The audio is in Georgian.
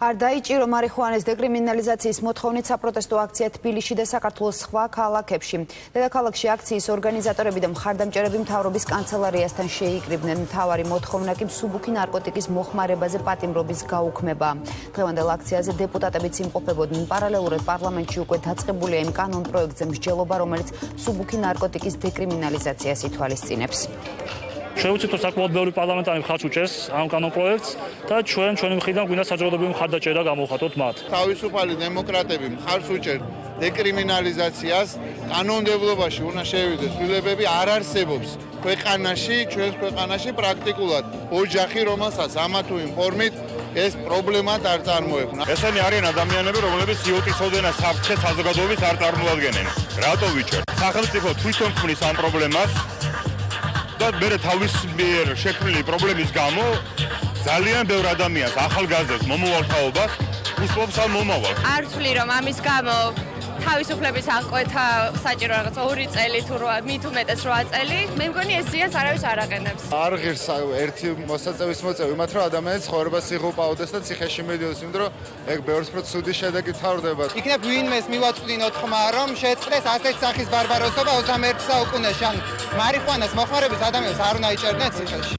არ დაიჭირო მარიხუანის დეკრიმინალიზაციის მოთხოვნით საპროტესტო აქცია თბილისში და საქართველოს სხვა ქალაქებში. დედაქალაქში აქციის ორგანიზატორები და მხარდამჭერები მთავრობის კანცელარიასთან შეიკრიბნენ. მთავარი მოთხოვნა კი მსუბუქი ნარკოტიკის მოხმარებაზე პატიმრობის გაუქმება. დღევანდელ აქციაზე დეპუტატებიც იმყოფებოდნენ. პარალელურად პარლამენტში უკვე დაწყებულია იმ კანონპროექტზე მსჯელობა, რომელიც მსუბუქი ნარკოტიკის დეკრიმინალიზაციას ითვალისწინებს. Შეუცით რომ საკმაოდ ბევრი პარლამენტარი მხარს უჭერს ამ კანონპროექტს და ჩვენი მხრიდან გვინდა საჯაროდებრივი მხარდაჭერა გამოვხატოთ მათ. თავისუფალი დემოკრატები მხარს უჭერთ დეკრიმინალიზაციას, კანონმდებლობაში უნდა შევიდეს ცვლილებები არ არსებობს ქვეყანაში, ჩვენს ქვეყანაში პრაქტიკულად ოჯახი, რომელსაც ამა თუ იმ ფორმით ეს პრობლემა არ წარმოექმნა. ესენი არიან ადამიანები, რომლებიც სიოტის ოდენას საფრთხე საზოგადოების არ წარმოადგენენ. რატო ვიჭერთ? სახელმწიფო თვითონ ქმნის ამ პრობლემას. და მე თავის მიერ შექმნილი პრობლემის გამო ძალიან ბევრ ადამიანს ახალგაზრდებს მომავალთაობას უსწრებს ამ მომავალს. არ ვთვლი რომ ამის გამო თავისუფლების აღკვეთა საჭირო რაღაც 2 წელი თუ მით უმეტეს 8 წელი, მე მგონი ეს ზიანს არავის არ აყენებს. არ ღირს ერთი მოსაწევის მოწევი, იმათ რომ ადამიანის ცხოვრებას იღუპავდეს და ციხეში მიდიოდეს, იმიტომ რომ ეგ ბევრს უფრო ცუდი შედეგი თავდება. იქნებ ვინმეს მივაწვდინოთ ხმა, რომ შეწყდეს ასეთ სახის ბარბაროსობა 21 საუკუნეში. ან მარიხუანას მოხმარების ადამიანს არ უნდა იჭერდნენ ციხეში.